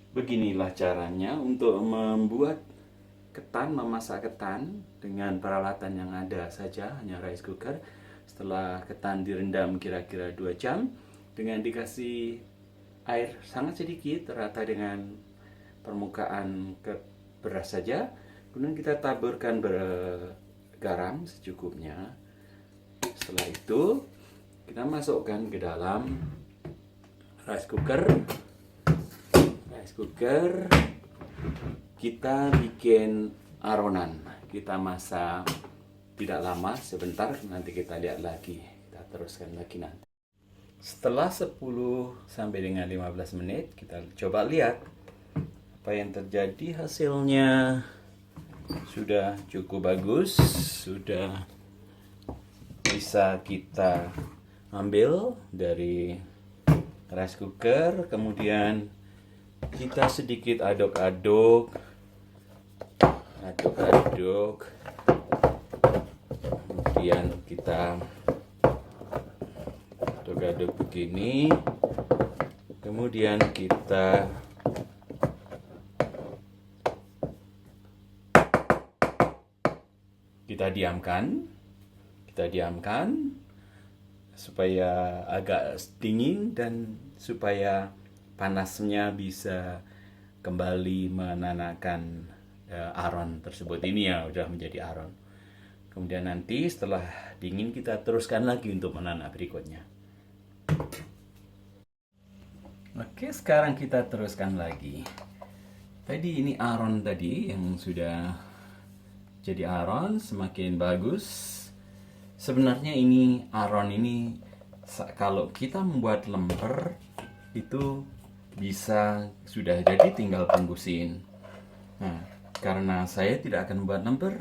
Beginilah caranya untuk membuat ketan, memasak ketan dengan peralatan yang ada saja, hanya rice cooker. Setelah ketan direndam kira-kira 2 jam dengan dikasih air sangat sedikit rata dengan permukaan beras saja. Kemudian kita taburkan garam secukupnya. Setelah itu kita masukkan ke dalam rice cooker. Kita bikin aronan. Kita masak tidak lama, sebentar, nanti kita lihat lagi. Kita teruskan lagi nanti. Setelah 10 sampai dengan 15 menit, kita coba lihat apa yang terjadi. Hasilnya sudah cukup bagus, sudah bisa kita ambil dari rice cooker. Kemudian kita sedikit aduk-aduk, kemudian kita aduk-aduk begini, kemudian kita diamkan supaya agak dingin dan supaya panasnya bisa kembali menanakkan aron tersebut. Ini ya udah menjadi aron. Kemudian nanti setelah dingin kita teruskan lagi untuk menanak berikutnya. Oke, sekarang kita teruskan lagi. Tadi ini aron tadi yang sudah jadi aron semakin bagus. Sebenarnya ini aron ini kalau kita membuat lemper itu bisa sudah jadi tinggal bungkusin. Nah, karena saya tidak akan membuat lemper,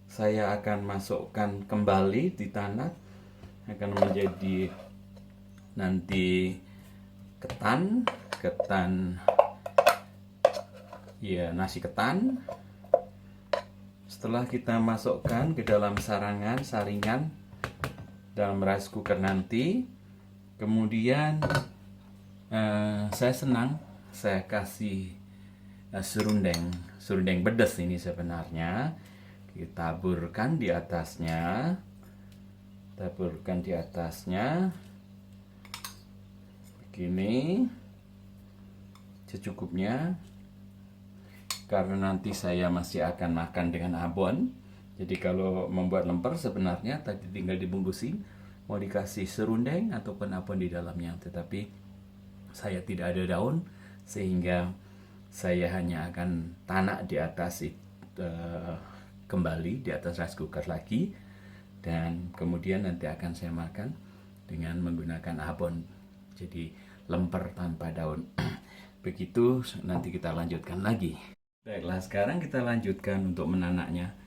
saya akan masukkan kembali di tanah, akan menjadi nanti ketan ya, nasi ketan. Setelah kita masukkan ke dalam saringan dalam rice cooker nanti, kemudian saya senang saya kasih serundeng pedas ini sebenarnya. Kita taburkan di atasnya, begini secukupnya, karena nanti saya masih akan makan dengan abon. Jadi kalau membuat lemper sebenarnya tadi tinggal dibungkusin, mau dikasih serundeng ataupun abon di dalamnya, tetapi saya tidak ada daun sehingga saya hanya akan tanak di atas kembali di atas rice cooker lagi, dan kemudian nanti akan saya makan dengan menggunakan abon, jadi lemper tanpa daun. Begitu, nanti kita lanjutkan lagi. Baiklah, sekarang kita lanjutkan untuk menanaknya.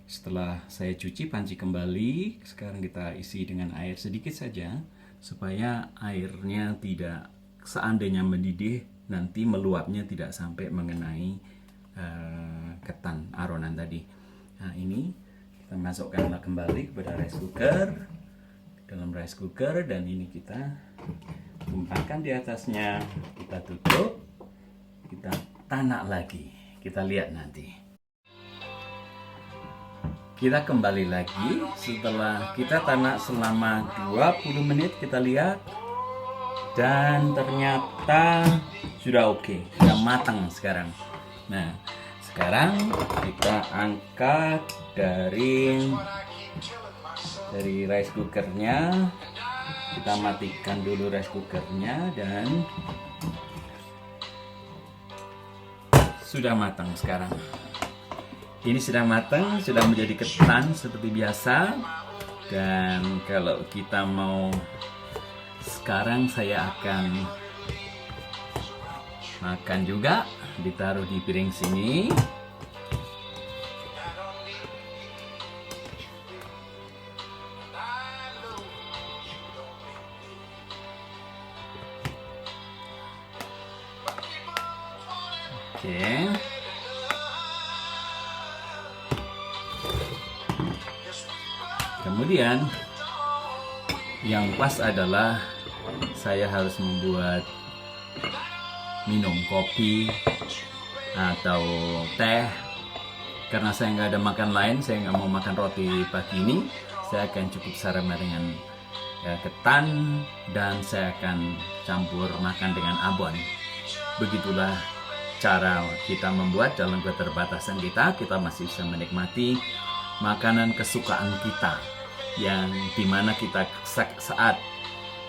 Setelah saya cuci panci kembali, sekarang kita isi dengan air sedikit saja supaya airnya tidak, seandainya mendidih nanti meluapnya tidak sampai mengenai ketan aronan tadi. Nah, ini kita masukkan kembali kepada dalam rice cooker, dan ini kita tumpahkan di atasnya, kita tutup, kita tanak lagi. Kita lihat nanti. Kita kembali lagi setelah kita tanak selama 20 menit, kita lihat, dan ternyata sudah oke, sudah matang sekarang. Nah, sekarang kita angkat dari rice cookernya, kita matikan dulu rice cookernya, dan sudah matang sekarang. Ini sudah matang, sudah menjadi ketan seperti biasa. Dan kalau kita mau, sekarang saya akan makan juga, ditaruh di piring sini. Oke. Kemudian yang pas adalah saya harus membuat minum kopi atau teh. Karena saya nggak ada makan lain, saya nggak mau makan roti pagi ini, saya akan cukup sarapan dengan ketan dan saya akan campur makan dengan abon. Begitulah cara kita membuat dalam keterbatasan kita masih bisa menikmati makanan kesukaan kita yang dimana kita saat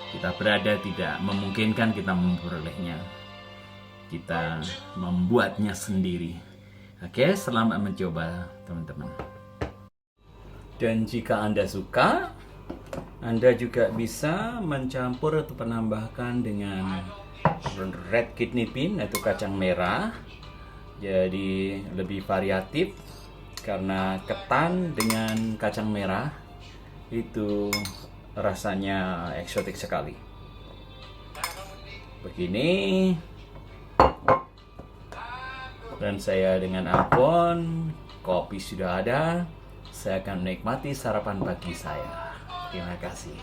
kita berada tidak memungkinkan kita memperolehnya. Kita membuatnya sendiri. Oke, selamat mencoba teman-teman. Dan jika Anda suka, Anda juga bisa mencampur atau menambahkan dengan red kidney bean atau kacang merah. Jadi lebih variatif karena ketan dengan kacang merah itu rasanya eksotik sekali. Begini. Dan saya dengan abon, kopi sudah ada. Saya akan menikmati sarapan pagi saya. Terima kasih.